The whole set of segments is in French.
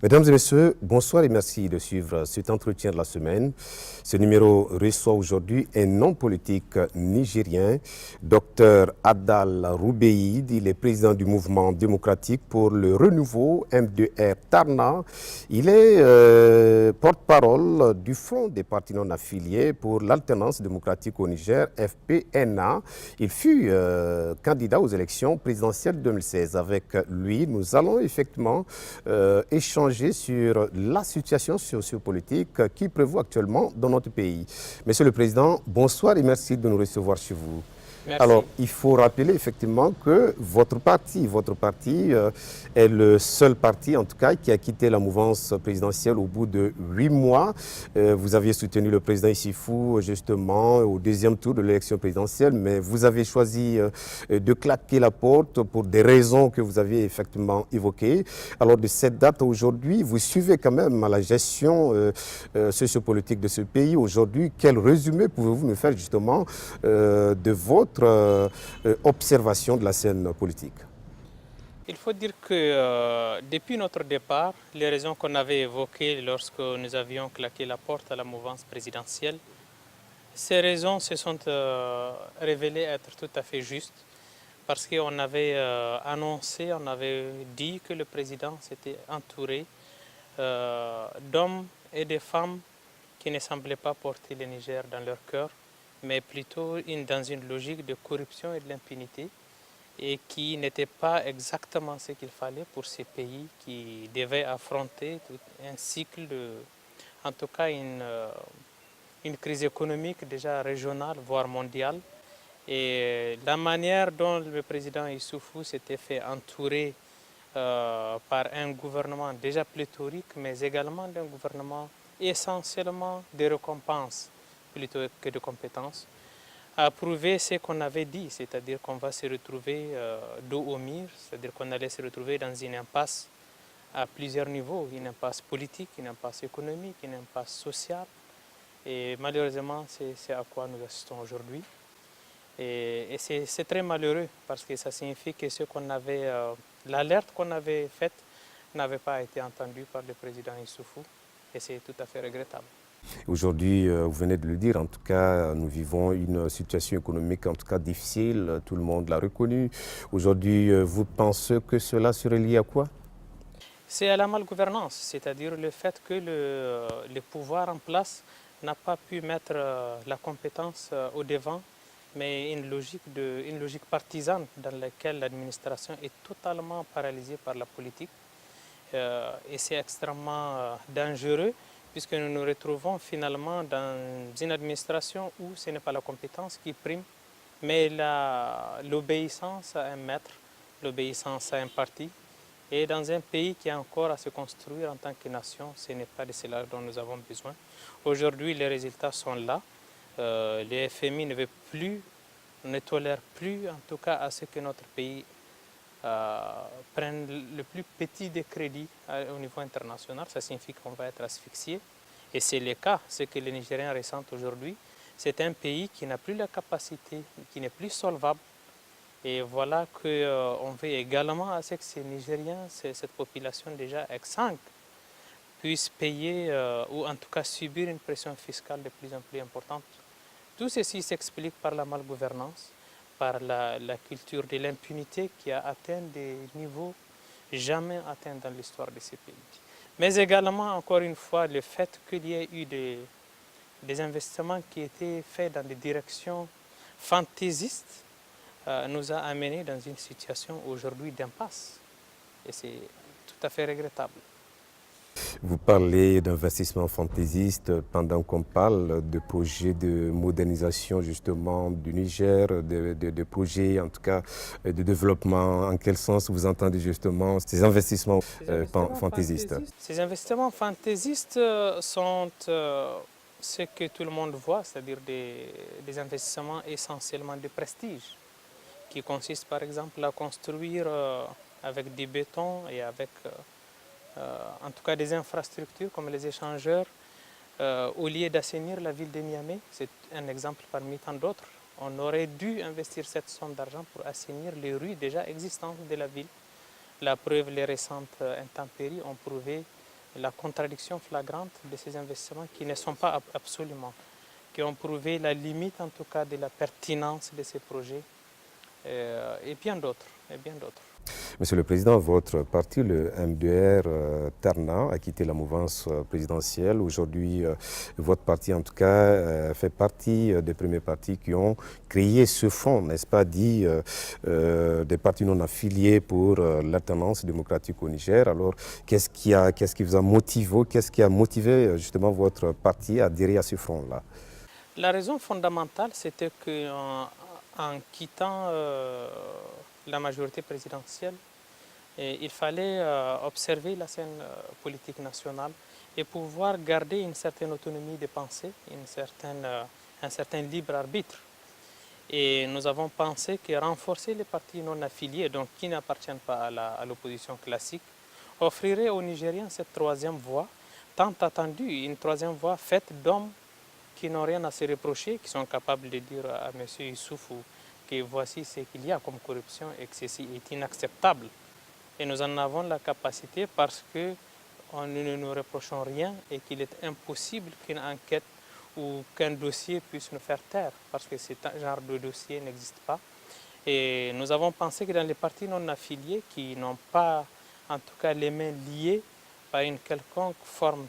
Mesdames et messieurs, bonsoir et merci de suivre cet entretien de la semaine. Ce numéro reçoit aujourd'hui un homme politique nigérien, Dr Adal Roubeïd. Il est président du mouvement démocratique pour le renouveau M2R Tarna. Il est porte-parole du Front des partis non affiliés pour l'alternance démocratique au Niger, FPNA. Il fut candidat aux élections présidentielles 2016. Avec lui, nous allons effectivement échanger sur la situation sociopolitique qui prévaut actuellement dans notre pays. Monsieur le Président, bonsoir et merci de nous recevoir chez vous. Merci. Alors, il faut rappeler effectivement que votre parti est le seul parti, en tout cas, qui a quitté la mouvance présidentielle au bout de 8 mois. Vous aviez soutenu le président Issifou, justement, au deuxième tour de l'élection présidentielle, mais vous avez choisi de claquer la porte pour des raisons que vous aviez effectivement évoquées. Alors, de cette date à aujourd'hui, vous suivez quand même la gestion sociopolitique de ce pays. Aujourd'hui, quel résumé pouvez-vous nous faire justement de votre observation de la scène politique? Il faut dire que depuis notre départ, les raisons qu'on avait évoquées lorsque nous avions claqué la porte à la mouvance présidentielle, ces raisons se sont révélées être tout à fait justes parce qu'on avait annoncé, on avait dit que le président s'était entouré d'hommes et de femmes qui ne semblaient pas porter le Niger dans leur cœur, mais plutôt dans une logique de corruption et de l'impunité, et qui n'était pas exactement ce qu'il fallait pour ces pays qui devaient affronter un cycle, en tout cas une crise économique déjà régionale, voire mondiale. Et la manière dont le président Issoufou s'était fait entourer par un gouvernement déjà pléthorique, mais également d'un gouvernement essentiellement de récompenses plutôt que de compétences, a prouvé ce qu'on avait dit, c'est-à-dire qu'on va se retrouver dos au mur, c'est-à-dire qu'on allait se retrouver dans une impasse à plusieurs niveaux, une impasse politique, une impasse économique, une impasse sociale. Et malheureusement, c'est à quoi nous assistons aujourd'hui. Et c'est très malheureux parce que ça signifie que ce qu'on avait, l'alerte qu'on avait faite n'avait pas été entendue par le président Issoufou, et c'est tout à fait regrettable. Aujourd'hui, vous venez de le dire, en tout cas, nous vivons une situation économique en tout cas difficile, tout le monde l'a reconnu. Aujourd'hui, vous pensez que cela serait lié à quoi? C'est à la malgouvernance, c'est-à-dire le fait que le pouvoir en place n'a pas pu mettre la compétence au devant, mais une logique partisane dans laquelle l'administration est totalement paralysée par la politique. Et c'est extrêmement dangereux, puisque nous nous retrouvons finalement dans une administration où ce n'est pas la compétence qui prime, mais l'obéissance à un maître, l'obéissance à un parti. Et dans un pays qui a encore à se construire en tant que nation, ce n'est pas de cela dont nous avons besoin. Aujourd'hui, les résultats sont là. Le FMI ne tolère plus, en tout cas, à ce que notre pays prennent le plus petit des crédits au niveau international. Ça signifie qu'on va être asphyxié. Et c'est le cas, ce que les Nigériens ressentent aujourd'hui. C'est un pays qui n'a plus la capacité, qui n'est plus solvable. Et voilà qu'on veut également à ce que ces Nigériens, cette population déjà exsangue, puissent payer ou en tout cas subir une pression fiscale de plus en plus importante. Tout ceci s'explique par la malgouvernance, par la culture de l'impunité qui a atteint des niveaux jamais atteints dans l'histoire de ces pays. Mais également, encore une fois, le fait qu'il y ait eu des investissements qui étaient faits dans des directions fantaisistes nous a amenés dans une situation aujourd'hui d'impasse. Et c'est tout à fait regrettable. Vous parlez d'investissement fantaisiste pendant qu'on parle de projets de modernisation justement du Niger, de projets en tout cas de développement. En quel sens vous entendez justement ces investissements fantaisistes? Ces investissements fantaisistes sont ce que tout le monde voit, c'est-à-dire des investissements essentiellement de prestige, qui consistent par exemple à construire avec du béton et avec en tout cas des infrastructures comme les échangeurs, au lieu d'assainir la ville de Niamey. C'est un exemple parmi tant d'autres. On aurait dû investir cette somme d'argent pour assainir les rues déjà existantes de la ville. La preuve, les récentes intempéries ont prouvé la contradiction flagrante de ces investissements qui ne sont pas absolument, qui ont prouvé la limite en tout cas de la pertinence de ces projets et bien d'autres. Monsieur le Président, votre parti, le MDR Tarna, a quitté la mouvance présidentielle. Aujourd'hui, votre parti, en tout cas, fait partie des premiers partis qui ont créé ce fonds, n'est-ce pas, dit des partis non affiliés pour l'alternance démocratique au Niger. Alors, qu'est-ce qui vous a motivé, qu'est-ce qui a motivé justement votre parti à adhérer à ce fonds-là? La raison fondamentale, c'était qu'en quittant la majorité présidentielle, il fallait observer la scène politique nationale et pouvoir garder une certaine autonomie de pensée, un certain libre arbitre. Et nous avons pensé que renforcer les partis non affiliés, donc qui n'appartiennent pas à l'opposition classique, offrirait aux Nigériens cette troisième voie, tant attendue, une troisième voie faite d'hommes qui n'ont rien à se reprocher, qui sont capables de dire à M. Issoufou que voici ce qu'il y a comme corruption et que ceci est inacceptable. Et nous en avons la capacité parce que nous ne nous reprochons rien et qu'il est impossible qu'une enquête ou qu'un dossier puisse nous faire taire parce que ce genre de dossier n'existe pas. Et nous avons pensé que dans les partis non affiliés qui n'ont pas en tout cas les mains liées par une quelconque forme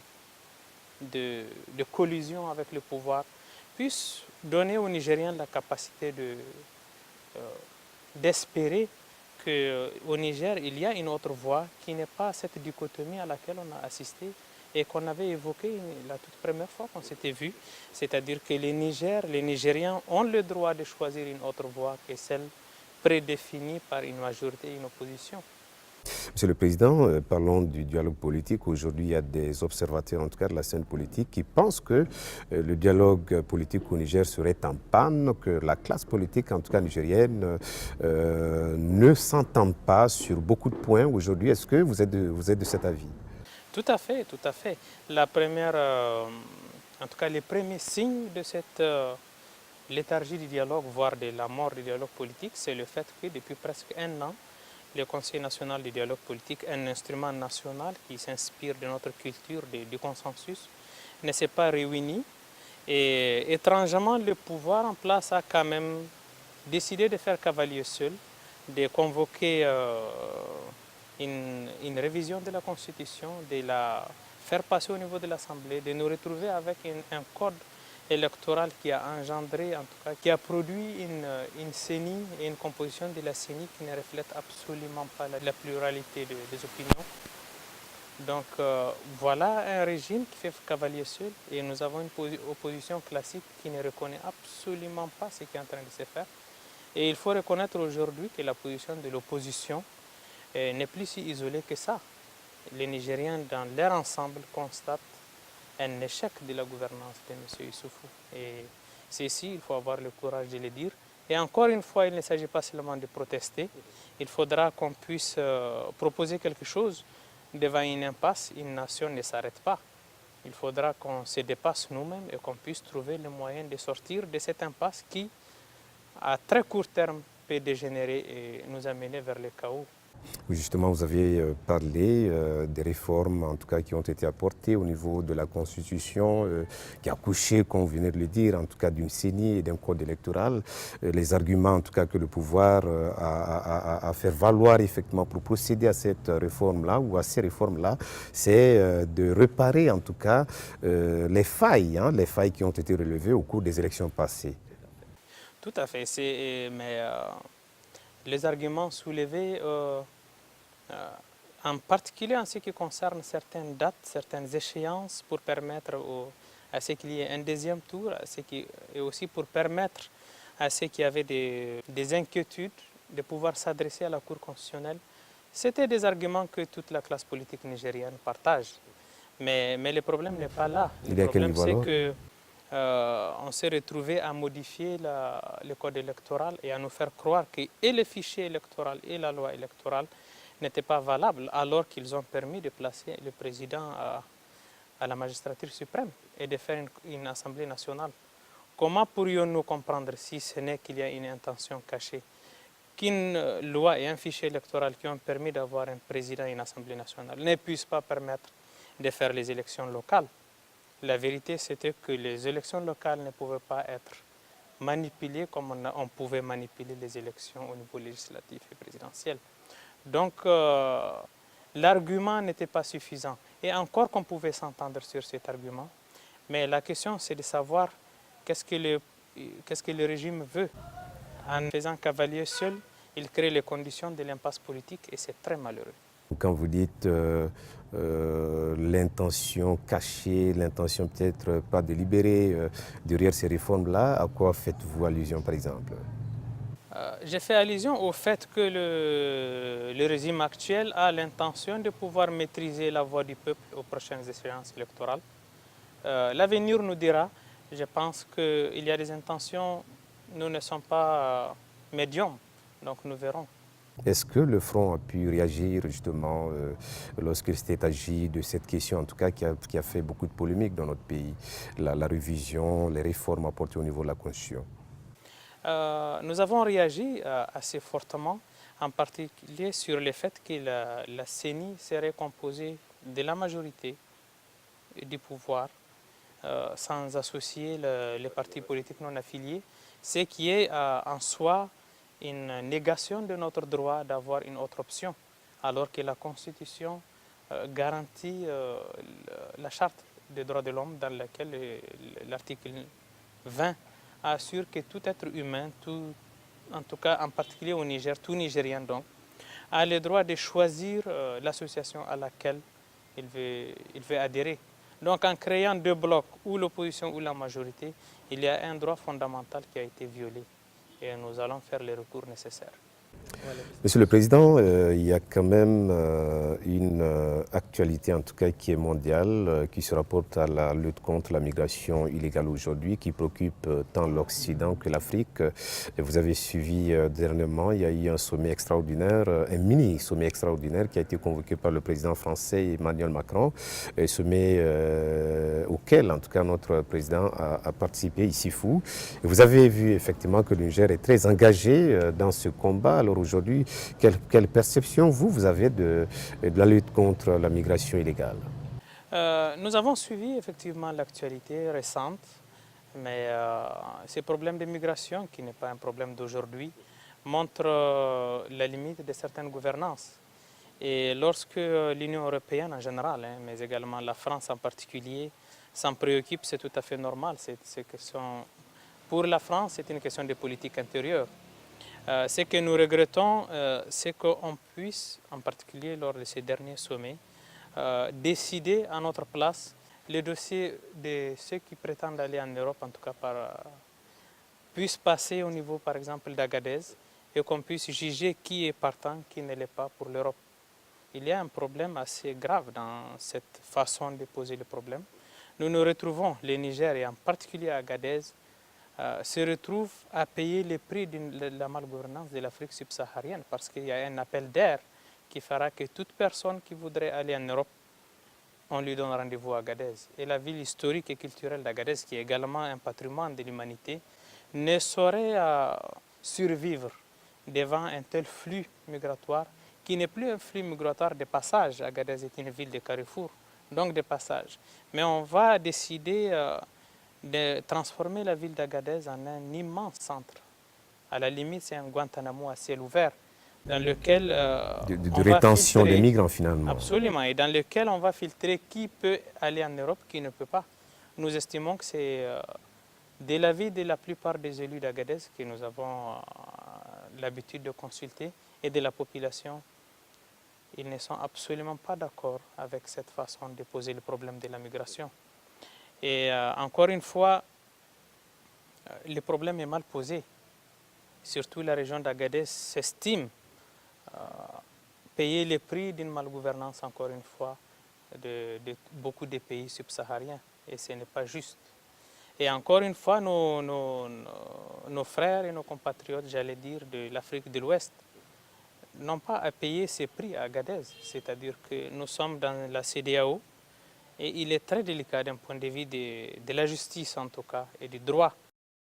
de collusion avec le pouvoir, puisse donner aux Nigériens la capacité d'espérer qu'au Niger, il y a une autre voie qui n'est pas cette dichotomie à laquelle on a assisté et qu'on avait évoqué la toute première fois qu'on s'était vu, c'est-à-dire que les Nigériens ont le droit de choisir une autre voie que celle prédéfinie par une majorité et une opposition. Monsieur le Président, parlons du dialogue politique. Aujourd'hui, il y a des observateurs, en tout cas de la scène politique, qui pensent que le dialogue politique au Niger serait en panne, que la classe politique, en tout cas nigérienne, ne s'entend pas sur beaucoup de points aujourd'hui. Est-ce que vous êtes de cet avis? Tout à fait, tout à fait. La première, en tout cas les premiers signes de cette léthargie du dialogue, voire de la mort du dialogue politique, c'est le fait que depuis presque un an, le Conseil national du dialogue politique, un instrument national qui s'inspire de notre culture du consensus, ne s'est pas réuni. Et étrangement, le pouvoir en place a quand même décidé de faire cavalier seul, de convoquer une révision de la Constitution, de la faire passer au niveau de l'Assemblée, de nous retrouver avec un code électoral qui a engendré, en tout cas, qui a produit une CENI et une composition de la CENI qui ne reflète absolument pas la pluralité des opinions. Donc voilà un régime qui fait cavalier seul et nous avons une opposition classique qui ne reconnaît absolument pas ce qui est en train de se faire. Et il faut reconnaître aujourd'hui que la position de l'opposition n'est plus si isolée que ça. Les Nigériens, dans leur ensemble, constatent un échec de la gouvernance de M. Issoufou. Et ceci, il faut avoir le courage de le dire. Et encore une fois, il ne s'agit pas seulement de protester. Il faudra qu'on puisse proposer quelque chose. Devant une impasse, une nation ne s'arrête pas. Il faudra qu'on se dépasse nous-mêmes et qu'on puisse trouver le moyen de sortir de cette impasse qui, à très court terme, peut dégénérer et nous amener vers le chaos. Oui, justement, vous avez parlé des réformes, en tout cas, qui ont été apportées au niveau de la Constitution, qui a accouché, comme vous venez de le dire, en tout cas, d'une CENI et d'un code électoral. Les arguments, en tout cas, que le pouvoir a fait valoir, effectivement, pour procéder à cette réforme-là ou à ces réformes-là, c'est de réparer, en tout cas, les failles qui ont été relevées au cours des élections passées. Tout à fait. Mais les arguments soulevés, en particulier en ce qui concerne certaines dates, certaines échéances pour permettre à ceux qu'il y ait un deuxième tour et aussi pour permettre à ceux qui avaient des inquiétudes de pouvoir s'adresser à la Cour constitutionnelle. C'était des arguments que toute la classe politique nigérienne partage. Mais le problème n'est pas là. Le problème, c'est que on s'est retrouvé à modifier le code électoral et à nous faire croire que et le fichier électoral et la loi électorale n'étaient pas valables alors qu'ils ont permis de placer le président à la magistrature suprême et de faire une assemblée nationale. Comment pourrions-nous comprendre si ce n'est qu'il y a une intention cachée qu'une loi et un fichier électoral qui ont permis d'avoir un président et une assemblée nationale ne puissent pas permettre de faire les élections locales. La vérité, c'était que les élections locales ne pouvaient pas être manipulées comme on pouvait manipuler les élections au niveau législatif et présidentiel. Donc, l'argument n'était pas suffisant. Et encore qu'on pouvait s'entendre sur cet argument, mais la question, c'est de savoir qu'est-ce que le régime veut. En faisant cavalier seul, il crée les conditions de l'impasse politique et c'est très malheureux. Quand vous dites l'intention cachée, l'intention peut-être pas délibérée derrière ces réformes-là, à quoi faites-vous allusion par exemple? J'ai fait allusion au fait que le régime actuel a l'intention de pouvoir maîtriser la voix du peuple aux prochaines échéances électorales. L'avenir nous dira. Je pense qu'il y a des intentions, nous ne sommes pas médiums, donc nous verrons. Est-ce que le Front a pu réagir justement lorsqu'il s'était agi de cette question, en tout cas qui a fait beaucoup de polémiques dans notre pays, la révision, les réformes apportées au niveau de la Constitution? Nous avons réagi assez fortement, en particulier sur le fait que la CENI serait composée de la majorité du pouvoir, sans associer les partis politiques non affiliés, ce qui est en soi une négation de notre droit d'avoir une autre option, alors que la Constitution garantit la Charte des droits de l'homme dans laquelle l'article 20 assure que tout être humain, en tout cas en particulier au Niger, tout Nigérien donc, a le droit de choisir l'association à laquelle il veut adhérer. Donc en créant deux blocs, ou l'opposition ou la majorité, il y a un droit fondamental qui a été violé et nous allons faire les recours nécessaires. Voilà. Monsieur le Président, il y a quand même une actualité, en tout cas qui est mondiale, qui se rapporte à la lutte contre la migration illégale aujourd'hui, qui préoccupe tant l'Occident que l'Afrique. Vous avez suivi dernièrement, il y a eu un sommet extraordinaire, un mini-sommet extraordinaire qui a été convoqué par le président français Emmanuel Macron, un sommet auquel, en tout cas, notre président a participé, Issifou. Vous avez vu effectivement que le Niger est très engagé dans ce combat. Alors aujourd'hui, quelle perception vous avez de la lutte contre la migration illégale? Nous avons suivi effectivement l'actualité récente, mais ces problèmes de migration, qui n'est pas un problème d'aujourd'hui, montrent la limite de certaines gouvernances. Et lorsque l'Union européenne en général, mais également la France en particulier, s'en préoccupe, c'est tout à fait normal. Pour la France, c'est une question de politique intérieure. Ce que nous regrettons, c'est qu'on puisse, en particulier lors de ces derniers sommets, décider à notre place le dossier de ceux qui prétendent aller en Europe, en tout cas puisse passer au niveau, par exemple, d'Agadez, et qu'on puisse juger qui est partant, qui ne l'est pas pour l'Europe. Il y a un problème assez grave dans cette façon de poser le problème. Nous nous retrouvons, les Niger, et en particulier Agadez, se retrouvent à payer le prix de la malgouvernance de l'Afrique subsaharienne parce qu'il y a un appel d'air qui fera que toute personne qui voudrait aller en Europe, on lui donne rendez-vous à Agadez. Et la ville historique et culturelle d'Agadez, qui est également un patrimoine de l'humanité, ne saurait survivre devant un tel flux migratoire qui n'est plus un flux migratoire de passage. Agadez est une ville de carrefour, donc de passage. Mais on va décider de transformer la ville d'Agadez en un immense centre. À la limite, c'est un Guantanamo à ciel ouvert, dans lequel de rétention des migrants finalement. Absolument, et dans lequel on va filtrer qui peut aller en Europe, qui ne peut pas. Nous estimons que c'est de l'avis de la plupart des élus d'Agadez que nous avons l'habitude de consulter et de la population. Ils ne sont absolument pas d'accord avec cette façon de poser le problème de la migration. Et encore une fois, le problème est mal posé. Surtout la région d'Agadez s'estime payer le prix d'une malgouvernance, encore une fois, de beaucoup de pays subsahariens. Et ce n'est pas juste. Et encore une fois, nos frères et nos compatriotes, j'allais dire, de l'Afrique de l'Ouest, n'ont pas à payer ces prix à Agadez. C'est-à-dire que nous sommes dans la CEDEAO, et il est très délicat d'un point de vue de la justice, en tout cas, et du droit,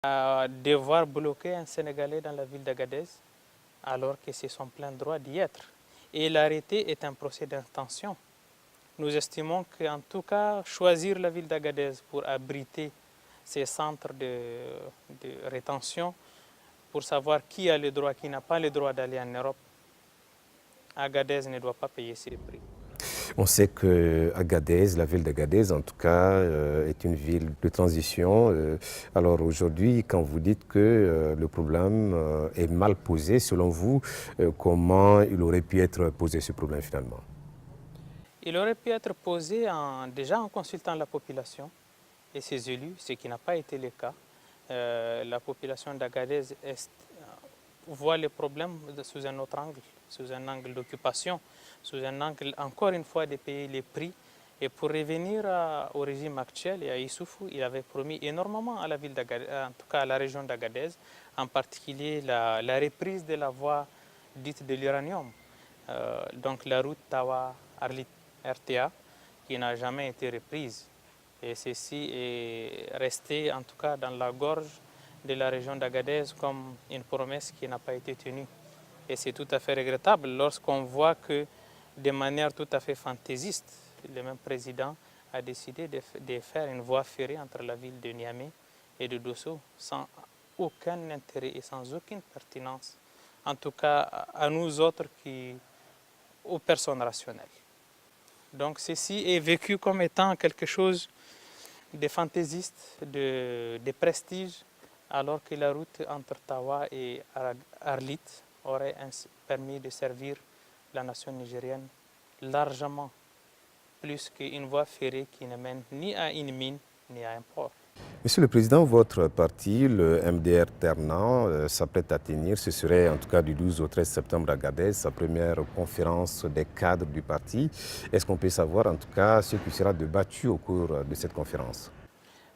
à devoir bloquer un Sénégalais dans la ville d'Agadez, alors que c'est son plein droit d'y être. Et l'arrêté est un procès d'intention. nous estimons qu'en tout cas, choisir la ville d'Agadez pour abriter ces centres de rétention, pour savoir qui a le droit, qui n'a pas le droit d'aller en Europe, Agadez ne doit pas payer ces prix. On sait que Agadez, la ville d'Agadez en tout cas, est une ville de transition. Alors aujourd'hui, quand vous dites que le problème est mal posé, selon vous, comment il aurait pu être posé ce problème finalement? Il aurait pu être posé déjà en consultant la population et ses élus, ce qui n'a pas été le cas. La population d'Agadez voit les problèmes sous un autre angle, sous un angle d'occupation, sous un angle encore une fois de payer les prix. Et pour revenir au régime actuel et à Issoufou, il avait promis énormément à la ville d'Agadez, en tout cas à la région d'Agadez, en particulier la reprise de la voie dite de l'uranium, donc la route Tawa-Arlit RTA, qui n'a jamais été reprise. Et ceci est resté en tout cas dans la gorge de la région d'Agadez comme une promesse qui n'a pas été tenue. Et c'est tout à fait regrettable lorsqu'on voit que de manière tout à fait fantaisiste, le même président a décidé de faire une voie ferrée entre la ville de Niamey et de Dosso sans aucun intérêt et sans aucune pertinence, en tout cas à nous autres aux personnes rationnelles. Donc ceci est vécu comme étant quelque chose de fantaisiste, de prestige, alors que la route entre Tawa et Arlit aurait permis de servir la nation nigérienne largement plus qu'une voie ferrée qui ne mène ni à une mine ni à un port. Monsieur le Président, votre parti, le MDR Ternant, s'apprête à tenir, ce serait en tout cas du 12 au 13 septembre à Agadez, sa première conférence des cadres du parti. Est-ce qu'on peut savoir en tout cas ce qui sera débattu au cours de cette conférence?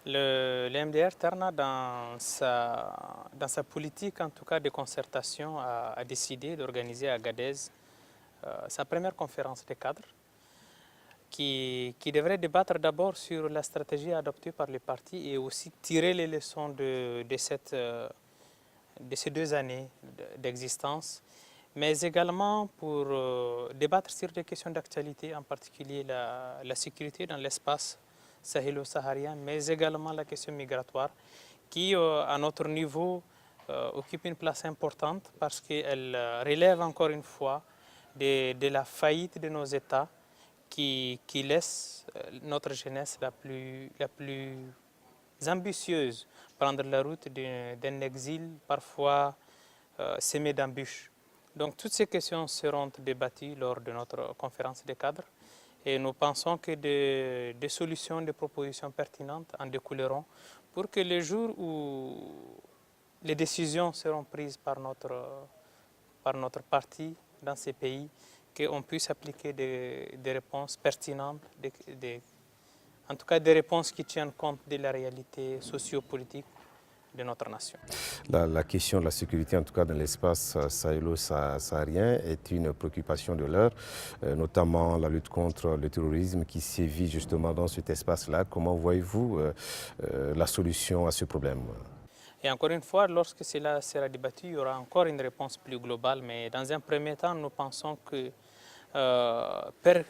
Le MDR Ternant, dans sa politique en tout cas de concertation, a décidé d'organiser à Agadez sa première conférence des cadres, qui devrait débattre d'abord sur la stratégie adoptée par les partis et aussi tirer les leçons de ces 2 années d'existence, mais également pour débattre sur des questions d'actualité, en particulier la sécurité dans l'espace sahélo-saharien, mais également la question migratoire, qui à notre niveau occupe une place importante parce qu'elle relève encore une fois de la faillite de nos États, qui laisse notre jeunesse la plus ambitieuse prendre la route d'un exil parfois semé d'embûches. Donc toutes ces questions seront débattues lors de notre conférence des cadres et nous pensons que des solutions, des propositions pertinentes en découleront pour que le jour où les décisions seront prises par notre parti dans ces pays, qu'on puisse appliquer des réponses pertinentes, en tout cas des réponses qui tiennent compte de la réalité sociopolitique de notre nation. La question de la sécurité, en tout cas dans l'espace sahélo-saharien, est une préoccupation de l'heure, notamment la lutte contre le terrorisme qui sévit justement dans cet espace-là. Comment voyez-vous la solution à ce problème? Et encore une fois, lorsque cela sera débattu, il y aura encore une réponse plus globale, mais dans un premier temps, nous pensons que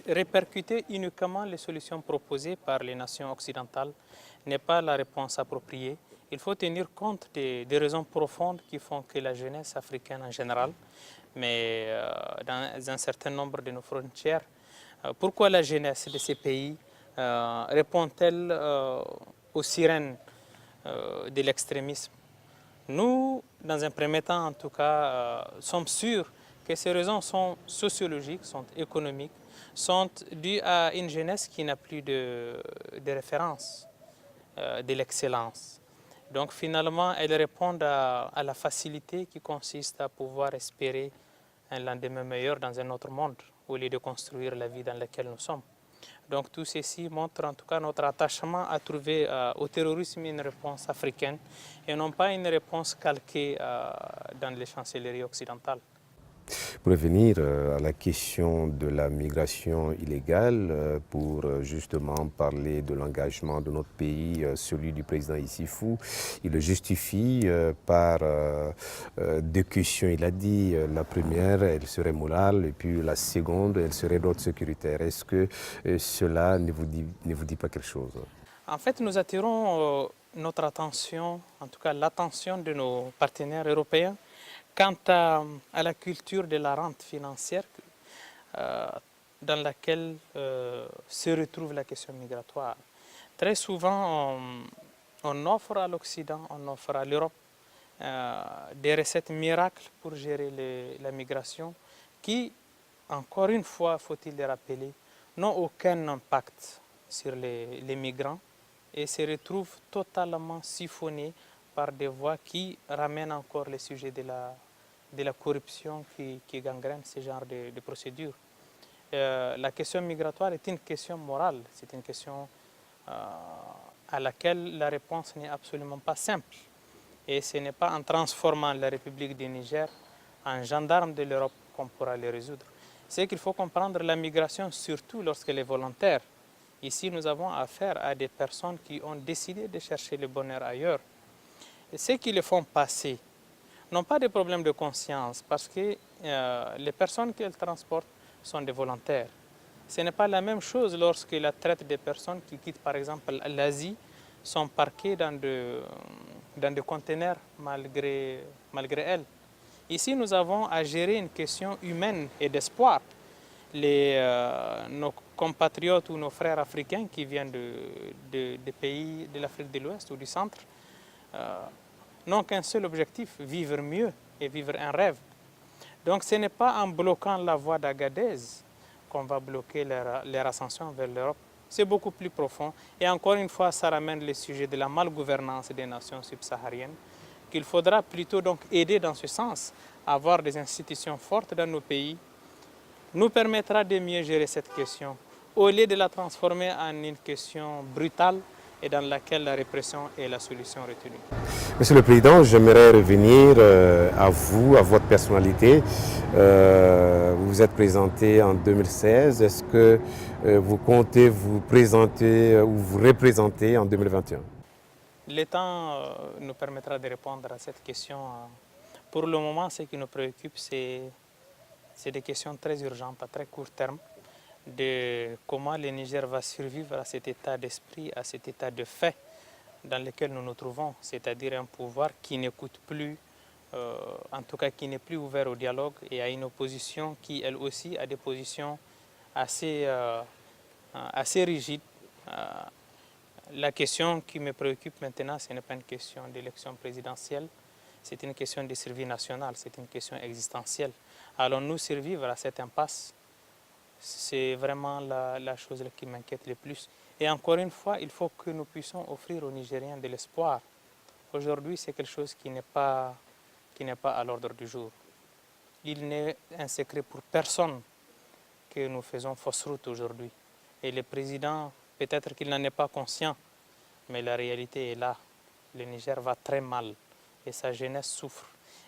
répercuter uniquement les solutions proposées par les nations occidentales n'est pas la réponse appropriée. Il faut tenir compte des raisons profondes qui font que la jeunesse africaine en général, mais dans un certain nombre de nos frontières, pourquoi la jeunesse de ces pays répond-elle aux sirènes de l'extrémisme? Nous, dans un premier temps en tout cas, sommes sûrs que ces raisons sont sociologiques, sont économiques, sont dues à une jeunesse qui n'a plus de référence de l'excellence. Donc finalement, elles répondent à la facilité qui consiste à pouvoir espérer un lendemain meilleur dans un autre monde, au lieu de construire la vie dans laquelle nous sommes. Donc tout ceci montre en tout cas notre attachement à trouver au terrorisme une réponse africaine et non pas une réponse calquée dans les chancelleries occidentales. Pour revenir à la question de la migration illégale, pour justement parler de l'engagement de notre pays, celui du président Issifou, il le justifie par deux questions. Il a dit la première, elle serait morale, et puis la seconde, elle serait d'ordre sécuritaire. Est-ce que cela ne vous dit pas quelque chose? En fait, nous attirons notre attention, en tout cas l'attention de nos partenaires européens, quant à la culture de la rente financière dans laquelle se retrouve la question migratoire. Très souvent, on offre à l'Occident, on offre à l'Europe des recettes miracles pour gérer la migration qui, encore une fois, faut-il le rappeler, n'ont aucun impact sur les migrants et se retrouvent totalement siphonnés par des voies qui ramènent encore le sujet de la corruption qui gangrène ce genre de procédures. La question migratoire est une question morale, c'est une question à laquelle la réponse n'est absolument pas simple. Et ce n'est pas en transformant la République du Niger en gendarme de l'Europe qu'on pourra les résoudre. C'est qu'il faut comprendre la migration, surtout lorsqu'elle est volontaire. Ici, nous avons affaire à des personnes qui ont décidé de chercher le bonheur ailleurs. Et ceux qui le font passer n'ont pas de problème de conscience parce que les personnes qu'elles transportent sont des volontaires. Ce n'est pas la même chose lorsque la traite des personnes qui quittent par exemple l'Asie sont parquées dans des conteneurs malgré elles. Ici, nous avons à gérer une question humaine et d'espoir. Nos compatriotes ou nos frères africains qui viennent des pays de l'Afrique de l'Ouest ou du centre n'ont qu'un seul objectif, vivre mieux et vivre un rêve. Donc ce n'est pas en bloquant la voie d'Agadez qu'on va bloquer leur ascension vers l'Europe. C'est beaucoup plus profond. Et encore une fois, ça ramène le sujet de la malgouvernance des nations subsahariennes, qu'il faudra plutôt donc aider dans ce sens. Avoir des institutions fortes dans nos pays nous permettra de mieux gérer cette question, au lieu de la transformer en une question brutale et dans laquelle la répression est la solution retenue. Monsieur le Président, j'aimerais revenir à vous, à votre personnalité. Vous vous êtes présenté en 2016. Est-ce que vous comptez vous présenter ou vous représenter en 2021? Le temps nous permettra de répondre à cette question. Pour le moment, ce qui nous préoccupe, c'est des questions très urgentes, à très court terme, de comment le Niger va survivre à cet état d'esprit, à cet état de fait dans lequel nous nous trouvons, c'est-à-dire un pouvoir qui n'écoute plus, en tout cas qui n'est plus ouvert au dialogue, et à une opposition qui, elle aussi, a des positions assez rigides. La question qui me préoccupe maintenant, ce n'est pas une question d'élection présidentielle, c'est une question de survie nationale, c'est une question existentielle. Allons-nous survivre à cette impasse? C'est vraiment la chose qui m'inquiète le plus. Et encore une fois, il faut que nous puissions offrir aux Nigériens de l'espoir. Aujourd'hui, c'est quelque chose qui n'est pas à l'ordre du jour. Il n'est un secret pour personne que nous faisons fausse route aujourd'hui. Et le président, peut-être qu'il n'en est pas conscient, mais la réalité est là. Le Niger va très mal et sa jeunesse souffre.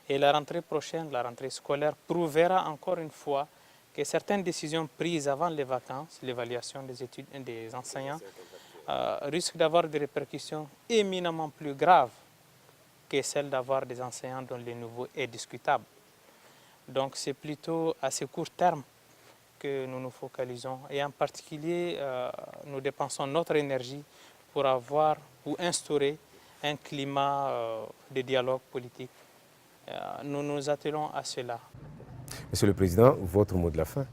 Et la rentrée prochaine, la rentrée scolaire, prouvera encore une fois que certaines décisions prises avant les vacances, l'évaluation des enseignants, risquent d'avoir des répercussions éminemment plus graves que celles d'avoir des enseignants dont le niveau est discutable. Donc c'est plutôt à ce court terme que nous nous focalisons. Et en particulier, nous dépensons notre énergie pour avoir ou instaurer un climat de dialogue politique. Nous nous attelons à cela. Monsieur le Président, votre mot de la fin?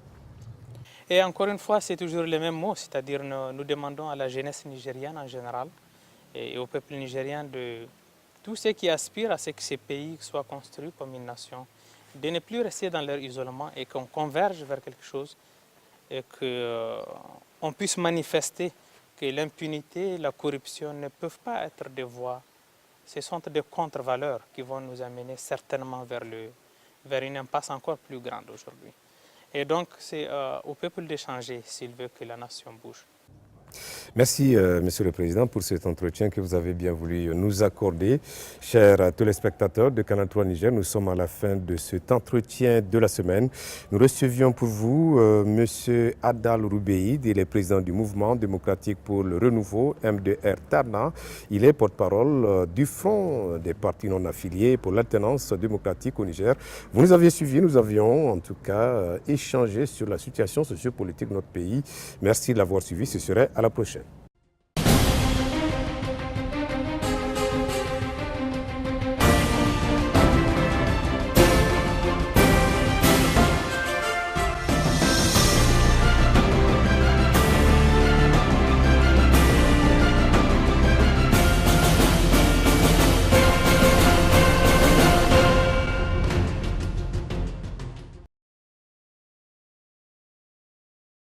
Et encore une fois, c'est toujours les mêmes mots, c'est-à-dire nous demandons à la jeunesse nigérienne en général et au peuple nigérien de tous ceux qui aspirent à ce que ces pays soient construits comme une nation, de ne plus rester dans leur isolement et qu'on converge vers quelque chose et qu'on puisse manifester que l'impunité et la corruption ne peuvent pas être des voies. Ce sont des contre-valeurs qui vont nous amener certainement vers une impasse encore plus grande aujourd'hui. Et donc, c'est au peuple de changer s'il veut que la nation bouge. Merci, Monsieur le Président, pour cet entretien que vous avez bien voulu nous accorder. Chers téléspectateurs de Canal 3 Niger, nous sommes à la fin de cet entretien de la semaine. Nous recevions pour vous Monsieur Adal Roubeïd, il est président du Mouvement démocratique pour le renouveau, MDR Tarna. Il est porte-parole du Front des partis non affiliés pour l'alternance démocratique au Niger. Vous nous aviez suivis, nous avions en tout cas échangé sur la situation sociopolitique de notre pays. Merci de l'avoir suivi, ce serait à la prochaine.